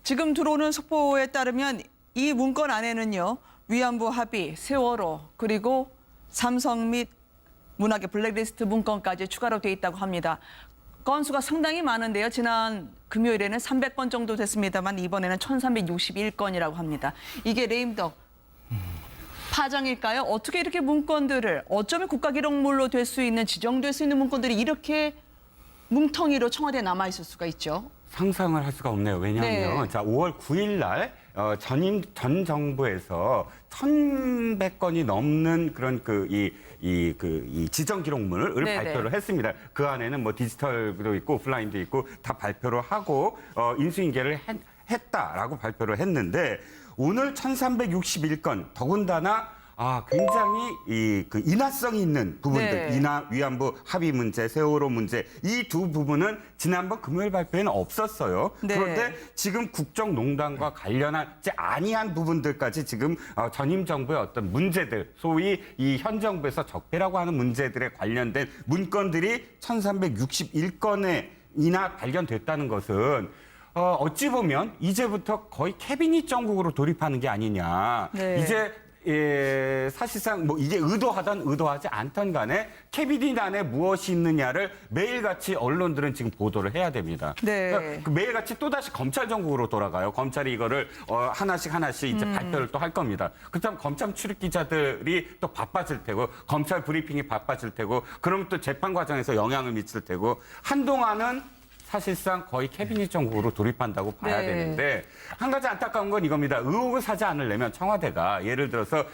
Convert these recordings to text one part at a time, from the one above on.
지금 들어오는 속보에 따르면 이 문건 안에는요. 위안부 합의, 세월호, 그리고 삼성 및 문학의 블랙리스트 문건까지 추가로 돼 있다고 합니다. 건수가 상당히 많은데요. 지난 금요일에는 300건 정도 됐습니다만 이번에는 1361건이라고 합니다. 이게 레임덕 파장일까요? 어떻게 이렇게 문건들을 어쩌면 국가기록물로 될 수 있는 지정될 수 있는 문건들이 이렇게 뭉텅이로 청와대에 남아있을 수가 있죠? 상상을 할 수가 없네요. 왜냐하면 네. 자 5월 9일 날 전 정부에서 1,100건이 넘는 그런 이 지정 기록물을 네네. 발표를 했습니다. 그 안에는 뭐 디지털도 있고 오프라인도 있고 다 발표를 하고 인수인계를 했다라고 발표를 했는데 오늘 1,361건 더군다나 굉장히 인화성이 있는 부분들, 네. 위안부 합의 문제, 세월호 문제 이 두 부분은 지난번 금요일 발표에는 없었어요. 네. 그런데 지금 국정농단과 관련하지 아니한 부분들까지 지금 전임 정부의 어떤 문제들, 소위 이 현 정부에서 적폐라고 하는 문제들에 관련된 문건들이 1,361건이나 발견됐다는 것은 어찌 보면 이제부터 거의 캐비닛 정국으로 돌입하는 게 아니냐. 네. 이제 사실상 뭐 이게 의도하든 의도하지 않든 간에 캐비닛 안에 무엇이 있느냐를 매일같이 언론들은 지금 보도를 해야 됩니다. 네. 그러니까 매일같이 또다시 검찰 정국으로 돌아가요. 검찰이 이거를 하나씩 이제 발표를 또 할 겁니다. 그렇다면 검찰 출입 기자들이 또 바빠질 테고 검찰 브리핑이 바빠질 테고 그러면 또 재판 과정에서 영향을 미칠 테고 한동안은 사실상 거의 캐비닛 정국으로 돌입한다고 봐야 네. 되는데 한 가지 안타까운 건 이겁니다. 의혹을 사지 않으려면 청와대가 예를 들어서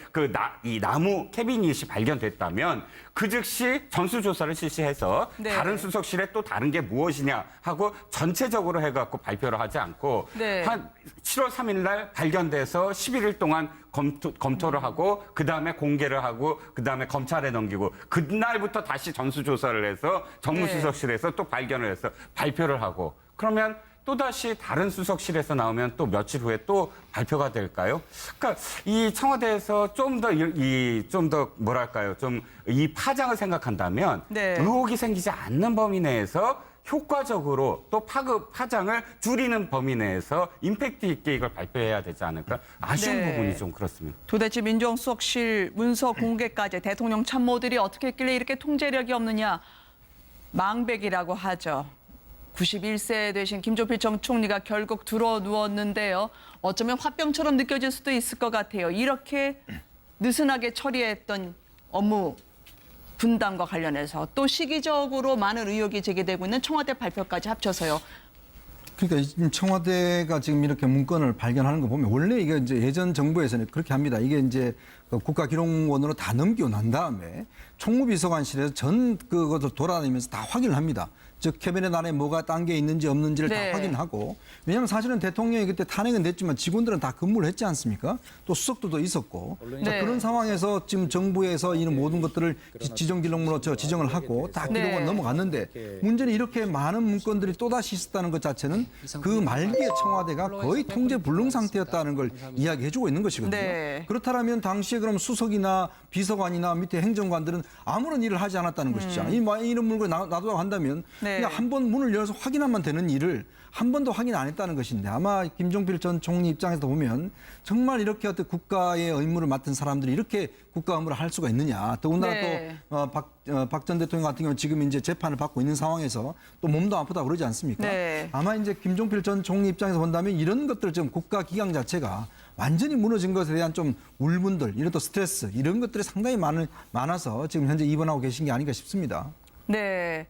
이 나무 캐비닛이 발견됐다면 그 즉시 전수조사를 실시해서 네. 다른 수석실에 또 다른 게 무엇이냐 하고 전체적으로 해갖고 발표를 하지 않고 네. 한 7월 3일 날 발견돼서 11일 동안 검토를 하고 그다음에 공개를 하고 그다음에 검찰에 넘기고 그날부터 다시 전수조사를 해서 정무수석실에서 또 발견을 해서 발표를 하고 그러면 또다시 다른 수석실에서 나오면 또 며칠 후에 또 발표가 될까요? 그러니까 이 청와대에서 좀 더 뭐랄까요? 좀 이 파장을 생각한다면 네. 의혹이 생기지 않는 범위 내에서 효과적으로 또 파장을 줄이는 범위 내에서 임팩트 있게 이걸 발표해야 되지 않을까? 아쉬운 네. 부분이 좀 그렇습니다. 도대체 민정수석실 문서 공개까지 대통령 참모들이 어떻게 했길래 이렇게 통제력이 없느냐. 망백이라고 하죠. 91세 되신 김종필 전 총리가 결국 들어 누웠는데요. 어쩌면 화병처럼 느껴질 수도 있을 것 같아요. 이렇게 느슨하게 처리했던 업무 분담과 관련해서 또 시기적으로 많은 의혹이 제기되고 있는 청와대 발표까지 합쳐서요. 그러니까 지금 청와대가 지금 이렇게 문건을 발견하는 거 보면 원래 이게 이제 예전 정부에서는 그렇게 합니다. 이게 이제 국가기록원으로 다 넘기고 난 다음에 총무비서관실에서 전 그것을 돌아다니면서 다 확인을 합니다. 즉 캐비넷 안에 뭐가 담겨 있는지 없는지를 네. 다 확인하고 왜냐하면 사실은 대통령이 그때 탄핵은 됐지만 직원들은 다 근무를 했지 않습니까? 또 수석들도 있었고 자, 네. 그런 상황에서 지금 정부에서 이런 모든 것들을 지정기록물로 지정을 하고 다 기록원 네. 넘어갔는데 문제는 이렇게 많은 문건들이 또다시 있었다는 것 자체는 그 말기에 청와대가 거의 통제 불능 상태였다는 걸 이야기해주고 있는 것이거든요. 네. 그렇다면 당시에 그럼 수석이나 비서관이나 밑에 행정관들은 아무런 일을 하지 않았다는 것이죠. 이런 물건 놔두라고 한다면 네. 그냥 한 번 문을 열어서 확인하면 되는 일을 한 번도 확인 안 했다는 것인데 아마 김종필 전 총리 입장에서 보면 정말 이렇게 어떤 국가의 의무를 맡은 사람들이 이렇게 국가 의무를 할 수가 있느냐. 더군다나 네. 또 박 전 대통령 같은 경우는 지금 이제 재판을 받고 있는 상황에서 또 몸도 아프다 그러지 않습니까? 네. 아마 이제 김종필 전 총리 입장에서 본다면 이런 것들 좀 국가 기강 자체가 완전히 무너진 것에 대한 좀 울분들, 이런 또 스트레스 이런 것들이 상당히 많아서 지금 현재 입원하고 계신 게 아닌가 싶습니다. 네.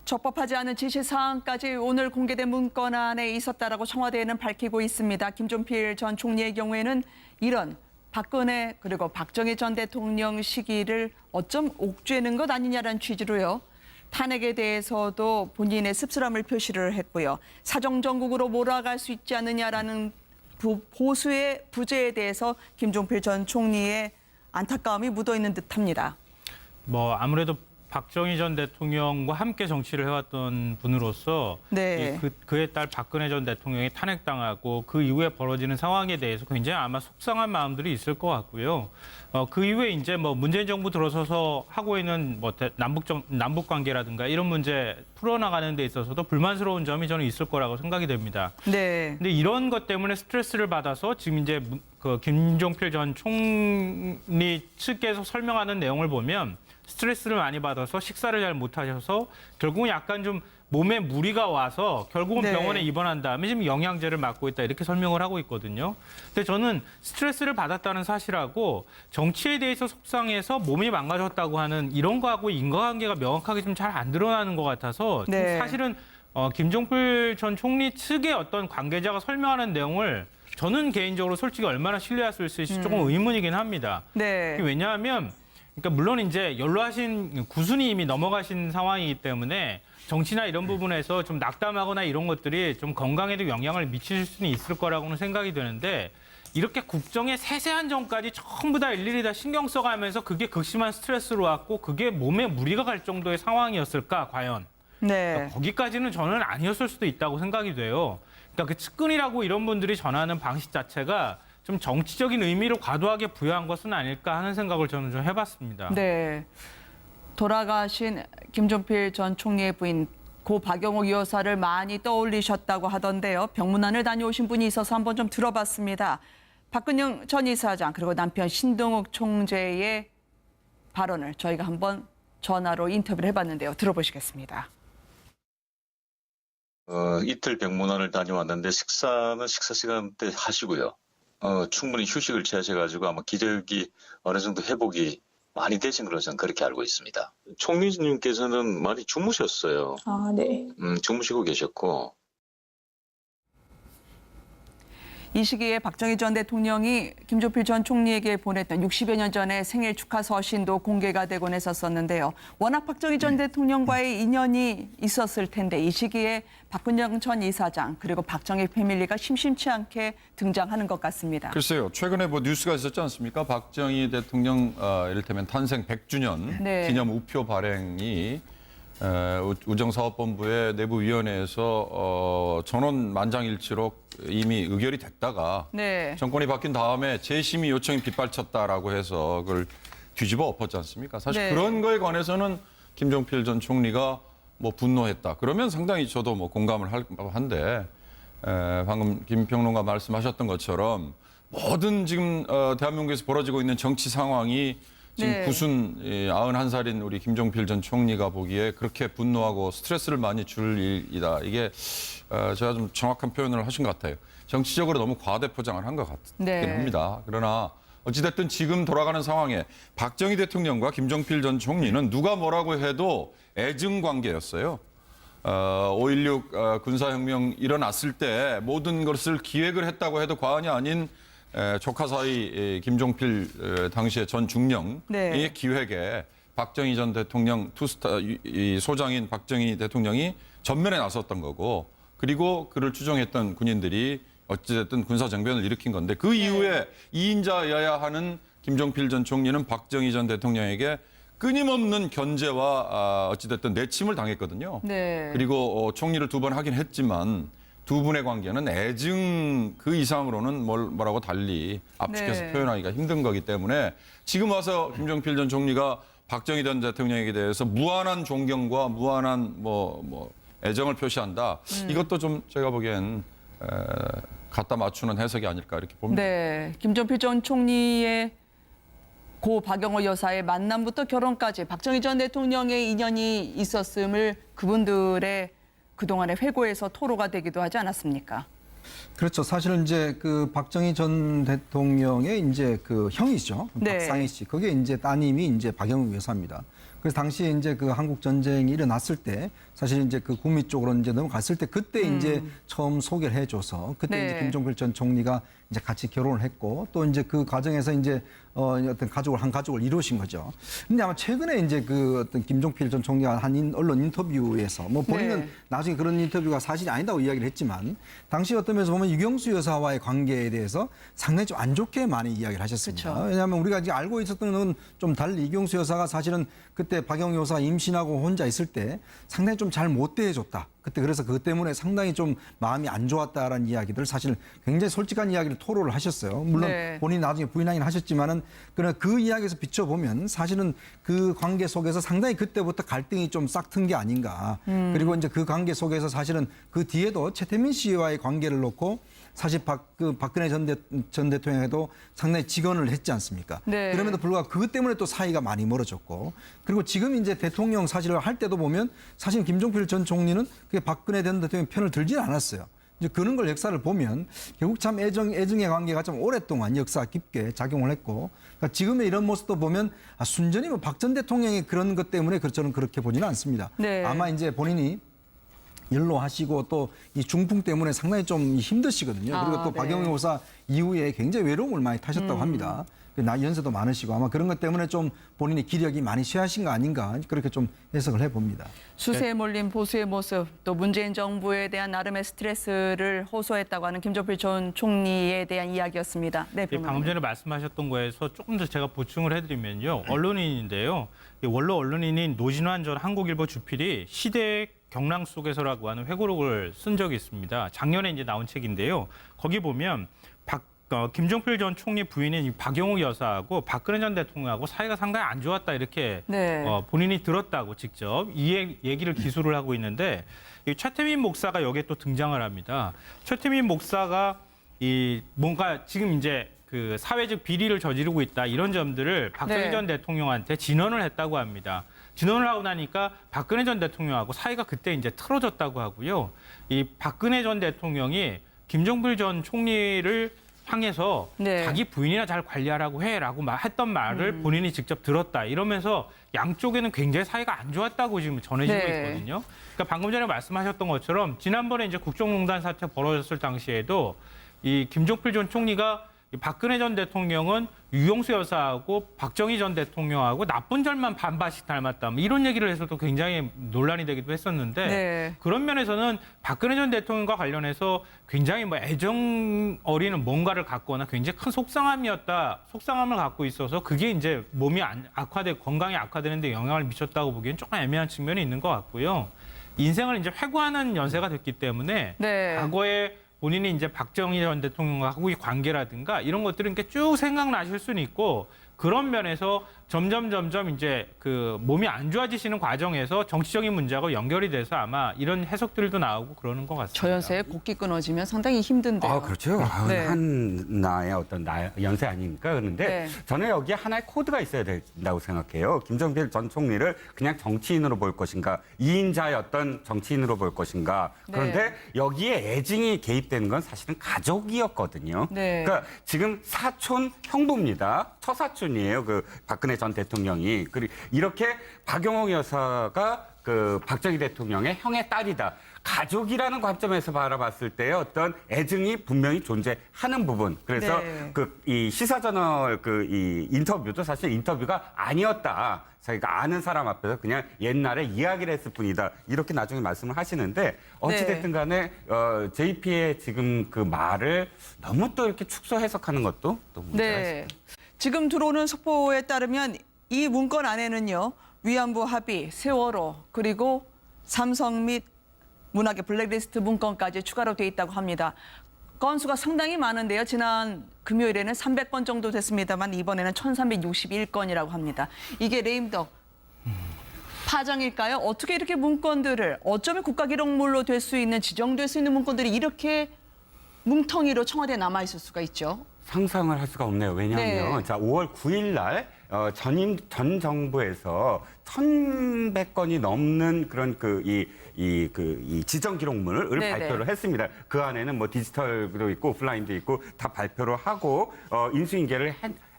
적법하지 않은 지시사항까지 오늘 공개된 문건 안에 있었다라고 청와대에는 밝히고 있습니다. 김종필 전 총리의 경우에는 이런 박근혜 그리고 박정희 전 대통령 시기를 어쩜 옥죄는 것 아니냐라는 취지로요. 탄핵에 대해서도 본인의 씁쓸함을 표시를 했고요. 사정정국으로 몰아갈 수 있지 않느냐라는 보수의 부재에 대해서 김종필 전 총리의 안타까움이 묻어있는 듯합니다. 뭐 아무래도 박정희 전 대통령과 함께 정치를 해왔던 분으로서 네. 그의 딸 박근혜 전 대통령이 탄핵당하고 그 이후에 벌어지는 상황에 대해서 굉장히 아마 속상한 마음들이 있을 것 같고요. 그 이후에 이제 뭐 문재인 정부 들어서서 하고 있는 뭐 남북 관계라든가 이런 문제 풀어나가는 데 있어서도 불만스러운 점이 저는 있을 거라고 생각이 됩니다. 네. 근데 이런 것 때문에 스트레스를 받아서 지금 이제 그 김종필 전 총리 측에서 설명하는 내용을 보면 스트레스를 많이 받아서 식사를 잘 못하셔서 결국은 약간 좀 몸에 무리가 와서 결국은 네. 병원에 입원한 다음에 지금 영양제를 맞고 있다 이렇게 설명을 하고 있거든요. 근데 저는 스트레스를 받았다는 사실하고 정치에 대해서 속상해서 몸이 망가졌다고 하는 이런 거하고 인과관계가 명확하게 좀 잘 안 드러나는 것 같아서 좀 네. 사실은 김종필 전 총리 측의 어떤 관계자가 설명하는 내용을 저는 개인적으로 솔직히 얼마나 신뢰할 수 있을지 조금 의문이긴 합니다. 네. 왜냐하면 그러니까 물론 이제 연로하신 구순이 이미 넘어가신 상황이기 때문에 정치나 이런 부분에서 좀 낙담하거나 이런 것들이 좀 건강에도 영향을 미칠 수는 있을 거라고는 생각이 드는데 이렇게 국정의 세세한 점까지 전부 다 일일이 다 신경 써가면서 그게 극심한 스트레스로 왔고 그게 몸에 무리가 갈 정도의 상황이었을까 과연? 네. 그러니까 거기까지는 저는 아니었을 수도 있다고 생각이 돼요. 그러니까 그 측근이라고 이런 분들이 전하는 방식 자체가 좀 정치적인 의미로 과도하게 부여한 것은 아닐까 하는 생각을 저는 좀 해봤습니다. 네. 돌아가신 김종필 전 총리의 부인 고 박영옥 여사를 많이 떠올리셨다고 하던데요. 병문안을 다녀오신 분이 있어서 한번 좀 들어봤습니다. 박근영 전 이사장 그리고 남편 신동욱 총재의 발언을 저희가 한번 전화로 인터뷰를 해봤는데요. 들어보시겠습니다. 이틀 병문안을 다녀왔는데 식사는 식사 시간 때 하시고요. 충분히 휴식을 취하셔가지고 아마 기력이 어느 정도 회복이 많이 되신 걸로 저는 그렇게 알고 있습니다. 총리님께서는 많이 주무셨어요. 아, 네. 주무시고 계셨고. 이 시기에 박정희 전 대통령이 김종필 전 총리에게 보냈던 60여 년 전의 생일 축하 서신도 공개가 되곤 했었었는데요. 워낙 박정희 전 대통령과의 인연이 있었을 텐데 이 시기에 박근영 전 이사장 그리고 박정희 패밀리가 심심치 않게 등장하는 것 같습니다. 글쎄요. 최근에 뭐 뉴스가 있었지 않습니까? 박정희 대통령 이를테면 탄생 100주년 네. 기념 우표 발행이 우정사업본부의 내부위원회에서 전원 만장일치로 이미 의결이 됐다가 네. 정권이 바뀐 다음에 재심의 요청이 빗발쳤다라고 해서 그걸 뒤집어 엎었지 않습니까? 사실 네. 그런 거에 관해서는 김종필 전 총리가 뭐 분노했다. 그러면 상당히 저도 뭐 공감을 한데 방금 김 평론가 말씀하셨던 것처럼 모든 지금 대한민국에서 벌어지고 있는 정치 상황이 지금 네. 구순 91살인 우리 김종필 전 총리가 보기에 그렇게 분노하고 스트레스를 많이 줄 일이다. 이게 제가 좀 정확한 표현을 하신 것 같아요. 정치적으로 너무 과대포장을 한 것 같긴 네. 합니다. 그러나 어찌됐든 지금 돌아가는 상황에 박정희 대통령과 김종필 전 총리는 누가 뭐라고 해도 애증 관계였어요. 5.16 군사혁명 일어났을 때 모든 것을 기획을 했다고 해도 과언이 아닌 조카 사이 김종필 당시의 전 중령의 네. 기획에 박정희 전 대통령 투스타 소장인 박정희 대통령이 전면에 나섰던 거고 그리고 그를 추종했던 군인들이 어찌됐든 군사정변을 일으킨 건데 그 이후에 2인자여야 하는 김종필 전 총리는 박정희 전 대통령에게 끊임없는 견제와 어찌됐든 내침을 당했거든요. 네. 그리고 총리를 2번 하긴 했지만 두 분의 관계는 애증 그 이상으로는 뭐라고 달리 압축해서 네. 표현하기가 힘든 거기 때문에 지금 와서 김종필 전 총리가 박정희 전 대통령에 대해서 무한한 존경과 무한한 뭐 애정을 표시한다. 이것도 좀 제가 보기엔 갖다 맞추는 해석이 아닐까 이렇게 봅니다. 네. 김종필 전 총리의 고 박영호 여사의 만남부터 결혼까지 박정희 전 대통령의 인연이 있었음을 그분들의 그동안의 회고에서 토로가 되기도 하지 않았습니까? 그렇죠. 사실은 이제 그 박정희 전 대통령의 이제 그 형이죠. 네. 박상희 씨. 그게 이제 따님이 이제 박영욱 여사입니다. 그래서 당시에 이제 그 한국 전쟁이 일어났을 때 사실 이제 그 구미 쪽으로 이제 넘어갔을 때 그때 이제 처음 소개를 해줘서 그때 네. 이제 김종필 전 총리가 이제 같이 결혼을 했고 또 이제 그 과정에서 이제 어떤 한 가족을 이루신 거죠. 근데 아마 최근에 이제 그 어떤 김종필 전 총리가 한 언론 인터뷰에서 뭐 본인은 네. 나중에 그런 인터뷰가 사실이 아니다고 이야기를 했지만 당시 어떤 면에서 보면 유경수 여사와의 관계에 대해서 상당히 좀 안 좋게 많이 이야기를 하셨습니다. 그쵸. 왜냐하면 우리가 이제 알고 있었던 건 좀 달리 유경수 여사가 사실은 그때 그때 박영희 여사 임신하고 혼자 있을 때 상당히 좀 잘 못 대해줬다. 그때 그래서 그것 때문에 상당히 좀 마음이 안 좋았다라는 이야기들 사실 굉장히 솔직한 이야기를 토로를 하셨어요. 물론 네. 본인이 나중에 부인하긴 하셨지만은 그러나 그 이야기에서 비춰보면 사실은 그 관계 속에서 상당히 그때부터 갈등이 좀 싹튼 게 아닌가. 그리고 이제 그 관계 속에서 사실은 그 뒤에도 최태민 씨와의 관계를 놓고 사실 박근혜 전 대통령에도 상당히 직언을 했지 않습니까? 네. 그럼에도 불구하고 그것 때문에 또 사이가 많이 멀어졌고 그리고 지금 이제 대통령 사실을 할 때도 보면 사실 김종필 전 총리는 그게 박근혜 전 대통령 편을 들지는 않았어요. 이제 그런 걸 역사를 보면 결국 참 애증의 관계가 좀 오랫동안 역사 깊게 작용을 했고 그러니까 지금의 이런 모습도 보면 순전히 뭐 박 전 대통령의 그런 것 때문에 저는 그렇게 보지는 않습니다. 네. 아마 이제 본인이 연로하시고 또 이 중풍 때문에 상당히 좀 힘드시거든요. 그리고 또 네. 박영희 여사 이후에 굉장히 외로움을 많이 타셨다고 합니다. 나이 연세도 많으시고 아마 그런 것 때문에 좀 본인의 기력이 많이 쇠하신 거 아닌가 그렇게 좀 해석을 해봅니다. 수세에 몰린 보수의 모습, 또 문재인 정부에 대한 나름의 스트레스를 호소했다고 하는 김종필 전 총리에 대한 이야기였습니다. 네, 방금 전에 말씀하셨던 거에서 조금 더 제가 보충을 해드리면요. 언론인인데요. 원로 언론인인 노진환 전 한국일보 주필이 시대의 경랑 속에서라고 하는 회고록을 쓴 적이 있습니다. 작년에 이제 나온 책인데요. 거기 보면 김종필 전 총리 부인인 박영욱 여사하고 박근혜 전 대통령하고 사이가 상당히 안 좋았다 이렇게 네. 본인이 들었다고 직접 이 얘기를 기술을 하고 있는데 이 최태민 목사가 여기에 또 등장을 합니다. 최태민 목사가 이 뭔가 지금 이제 그 사회적 비리를 저지르고 있다 이런 점들을 박정희 네. 전 대통령한테 진언을 했다고 합니다. 진언을 하고 나니까 박근혜 전 대통령하고 사이가 그때 이제 틀어졌다고 하고요. 이 박근혜 전 대통령이 김종필 전 총리를 향해서 네. 자기 부인이나 잘 관리하라고 해라고 했던 말을 본인이 직접 들었다. 이러면서 양쪽에는 굉장히 사이가 안 좋았다고 지금 전해지고 네. 있거든요. 그러니까 방금 전에 말씀하셨던 것처럼 지난번에 이제 국정농단 사태 벌어졌을 당시에도 이 김종필 전 총리가 이 박근혜 전 대통령은 유용수 여사하고 박정희 전 대통령하고 나쁜 점만 반반씩 닮았다. 뭐 이런 얘기를 해서도 굉장히 논란이 되기도 했었는데 네. 그런 면에서는 박근혜 전 대통령과 관련해서 굉장히 뭐 애정 어리는 뭔가를 갖거나 굉장히 큰 속상함을 갖고 있어서 그게 이제 몸이 건강이 악화되는데 영향을 미쳤다고 보기엔 조금 애매한 측면이 있는 것 같고요. 인생을 이제 회고하는 연세가 됐기 때문에 네. 과거에 본인이 이제 박정희 전 대통령하고의 관계라든가 이런 것들은 이렇게 쭉 생각나실 수는 있고 그런 면에서 점점 이제 그 몸이 안 좋아지시는 과정에서 정치적인 문제하고 연결이 돼서 아마 이런 해석들도 나오고 그러는 것 같습니다. 저 연세에 곡기 끊어지면 상당히 힘든데요. 아, 그렇죠. 네. 한나의 어떤 연세 아닙니까? 그런데 네. 저는 여기에 하나의 코드가 있어야 된다고 생각해요. 김종필 전 총리를 그냥 정치인으로 볼 것인가, 2인자였던 정치인으로 볼 것인가. 그런데 네. 여기에 애증이 개입되는 건 사실은 가족이었거든요. 네. 그러니까 지금 사촌 형부입니다. 처사촌이에요. 그 박근혜 전 대통령이. 그리고 이렇게 박영욱 여사가 그 박정희 대통령의 형의 딸이다. 가족이라는 관점에서 바라봤을 때 어떤 애증이 분명히 존재하는 부분. 그래서 네. 이 시사저널 이 인터뷰도 사실 인터뷰가 아니었다. 자기가 아는 사람 앞에서 그냥 옛날에 이야기를 했을 뿐이다. 이렇게 나중에 말씀을 하시는데 어찌됐든 간에 JP의 지금 그 말을 너무 또 이렇게 축소 해석하는 것도 또 문제가 네. 있습니다. 지금 들어오는 속보에 따르면 이 문건 안에는요. 위안부 합의, 세월호, 그리고 삼성 및 문학의 블랙리스트 문건까지 추가로 돼 있다고 합니다. 건수가 상당히 많은데요. 지난 금요일에는 300건 정도 됐습니다만 이번에는 1361건이라고 합니다. 이게 레임덕 파장일까요? 어떻게 이렇게 문건들을 어쩌면 국가기록물로 될 수 있는 지정될 수 있는 문건들이 이렇게 뭉텅이로 청와대에 남아있을 수가 있죠? 상상을 할 수가 없네요. 왜냐하면 네. 자 5월 9일 날 전 정부에서 1,100건이 넘는 그런 이 지정 기록물을 네네. 발표를 했습니다. 그 안에는 뭐 디지털도 있고 오프라인도 있고 다 발표를 하고 인수인계를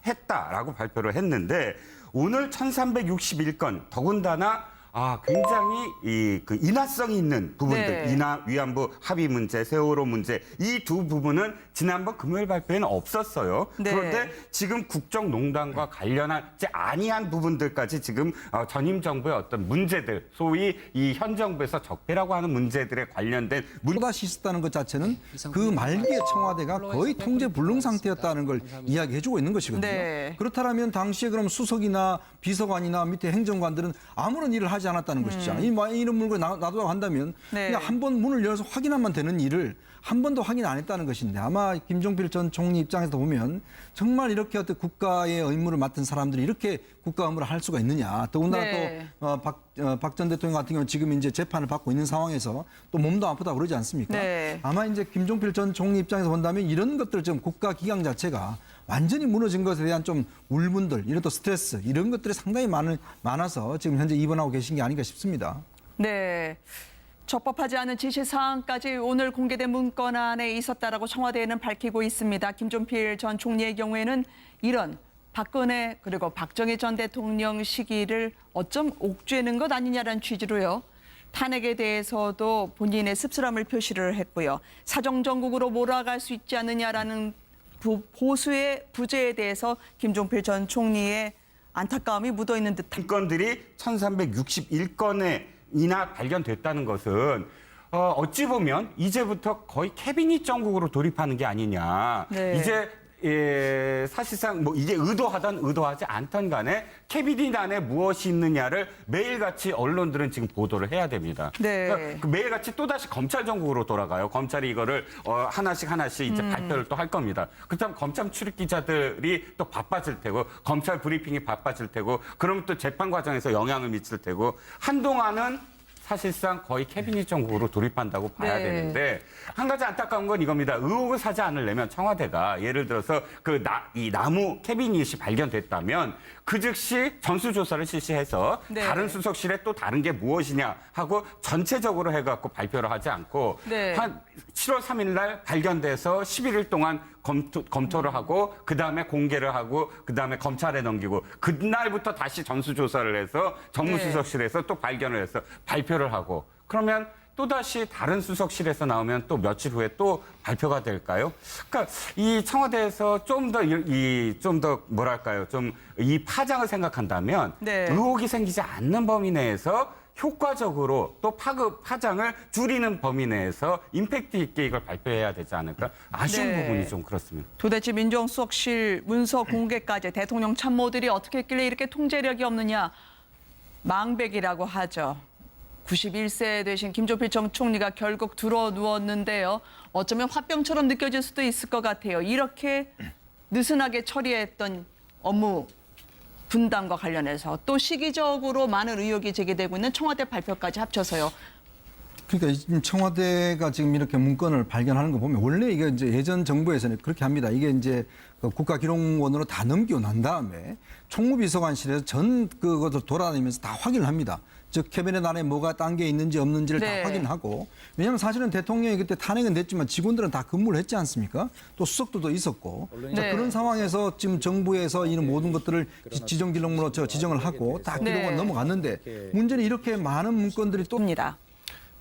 했다라고 발표를 했는데 오늘 1,361건 더군다나 굉장히 그 인화성이 있는 부분들, 네. 위안부 합의 문제, 세월호 문제 이 두 부분은 지난번 금요일 발표에는 없었어요. 네. 그런데 지금 국정농단과 관련하지 아니한 부분들까지 지금 전임 정부의 어떤 문제들, 소위 이 현 정부에서 적폐라고 하는 문제들에 관련된 또다시 있었다는 것 자체는 그 말기에 청와대가 거의 통제 불능 상태였다는 걸 이야기해주고 있는 것이거든요. 네. 그렇다면 당시에 그럼 수석이나 비서관이나 밑에 행정관들은 아무런 일을 하지 않았다는 것이죠. 이런 물건 놔두라고 한다면 네. 그냥 한 번 문을 열어서 확인하면 되는 일을 한 번도 확인 안 했다는 것인데 아마 김종필 전 총리 입장에서 보면 정말 이렇게 어떤 국가의 의무를 맡은 사람들이 이렇게 국가 의무를 할 수가 있느냐. 더군다나 네. 또 박 전 대통령 같은 경우는 지금 이제 재판을 받고 있는 상황에서 또 몸도 아프다고 그러지 않습니까? 네. 아마 이제 김종필 전 총리 입장에서 본다면 이런 것들 좀 국가 기강 자체가 완전히 무너진 것에 대한 좀 울분들, 이런 또 스트레스 이런 것들이 상당히 많아서 지금 현재 입원하고 계신 게 아닌가 싶습니다. 네. 적법하지 않은 지시사항까지 오늘 공개된 문건 안에 있었다라고 청와대에는 밝히고 있습니다. 김종필 전 총리의 경우에는 이런 박근혜 그리고 박정희 전 대통령 시기를 어쩜 옥죄는 것 아니냐라는 취지로요. 탄핵에 대해서도 본인의 씁쓸함을 표시를 했고요. 사정정국으로 몰아갈 수 있지 않느냐라는 보수의 부재에 대해서 김종필 전 총리의 안타까움이 묻어있는 듯한. 문건들이 1361건이나 발견됐다는 것은 어찌 보면 이제부터 거의 캐비닛 정국으로 돌입하는 게 아니냐. 네. 이제 사실상 뭐 이게 의도하든 의도하지 않든 간에 캐비닛 안에 무엇이 있느냐를 매일같이 언론들은 지금 보도를 해야 됩니다. 네. 그러니까 그 매일같이 또다시 검찰 정국으로 돌아가요. 검찰이 이거를 하나씩 이제 발표를 또 할 겁니다. 그렇다면 검찰 출입 기자들이 또 바빠질 테고 검찰 브리핑이 바빠질 테고 그러면 또 재판 과정에서 영향을 미칠 테고 한동안은 사실상 거의 캐비닛 정국으로 돌입한다고 봐야 네. 되는데 한 가지 안타까운 건 이겁니다. 의혹을 사지 않으려면 청와대가 예를 들어서 이 나무 캐비닛이 발견됐다면 그 즉시 전수조사를 실시해서 네. 다른 수석실에 또 다른 게 무엇이냐 하고 전체적으로 해갖고 발표를 하지 않고 네. 한 7월 3일 날 발견돼서 11일 동안 검토를 하고 그다음에 공개를 하고 그다음에 검찰에 넘기고 그날부터 다시 전수조사를 해서 정무수석실에서 또 발견을 해서 발표를 하고 그러면 또다시 다른 수석실에서 나오면 또 며칠 후에 또 발표가 될까요? 그러니까 이 청와대에서 좀 더 뭐랄까요? 좀 이 파장을 생각한다면 네. 의혹이 생기지 않는 범위 내에서 효과적으로 또 파장을 줄이는 범위 내에서 임팩트 있게 이걸 발표해야 되지 않을까? 아쉬운 네. 부분이 좀 그렇습니다. 도대체 민정수석실 문서 공개까지 대통령 참모들이 어떻게 했길래 이렇게 통제력이 없느냐. 망백이라고 하죠. 91세 되신 김종필 전 총리가 결국 드러누웠는데요. 어쩌면 화병처럼 느껴질 수도 있을 것 같아요. 이렇게 느슨하게 처리했던 업무 분담과 관련해서 또 시기적으로 많은 의혹이 제기되고 있는 청와대 발표까지 합쳐서요. 그러니까 지금 청와대가 지금 이렇게 문건을 발견하는 거 보면 원래 이게 이제 예전 정부에서는 그렇게 합니다. 이게 이제 그 국가기록원으로 다 넘기고 난 다음에 총무비서관실에서 전 그것을 돌아다니면서 다 확인을 합니다. 즉 캐비넷 안에 뭐가 딴 게 있는지 없는지를 네. 다 확인하고 왜냐하면 사실은 대통령이 그때 탄핵은 됐지만 직원들은 다 근무를 했지 않습니까? 또 수석들도 있었고 자, 네. 그런 상황에서 지금 정부에서 이런 모든 것들을 지정기록물로 지정을 하고 다 기록원 네. 넘어갔는데 문제는 이렇게 많은 문건들이 또 입니다.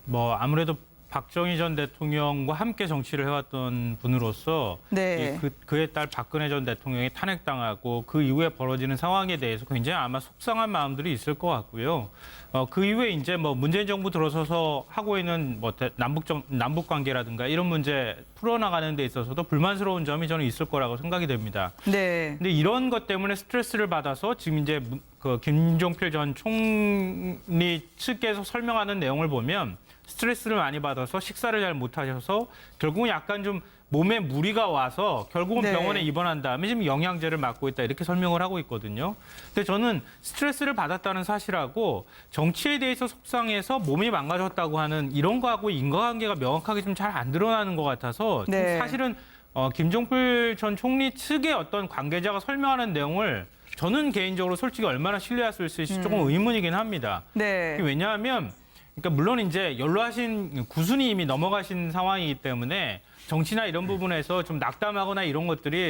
뭐 아무래도 박정희 전 대통령과 함께 정치를 해왔던 분으로서 네. 그에 딸 박근혜 전 대통령이 탄핵당하고 그 이후에 벌어지는 상황에 대해서 굉장히 아마 속상한 마음들이 있을 것 같고요. 그 이후에 이제 뭐 문재인 정부 들어서서 하고 있는 뭐 남북 관계라든가 이런 문제 풀어나가는 데 있어서도 불만스러운 점이 저는 있을 거라고 생각이 됩니다. 네. 근데 이런 것 때문에 스트레스를 받아서 지금 이제 그 김종필 전 총리 측에서 설명하는 내용을 보면 스트레스를 많이 받아서 식사를 잘 못하셔서 결국은 약간 좀 몸에 무리가 와서 결국은 네. 병원에 입원한 다음에 지금 영양제를 맞고 있다 이렇게 설명을 하고 있거든요. 근데 저는 스트레스를 받았다는 사실하고 정치에 대해서 속상해서 몸이 망가졌다고 하는 이런 거하고 인과관계가 명확하게 좀 잘 안 드러나는 것 같아서 좀 네. 사실은 김종필 전 총리 측의 어떤 관계자가 설명하는 내용을 저는 개인적으로 솔직히 얼마나 신뢰할 수 있을지 조금 의문이긴 합니다. 네. 왜냐하면 그러니까 물론 이제 연로하신 구순이 이미 넘어가신 상황이기 때문에 정치나 이런 부분에서 좀 낙담하거나 이런 것들이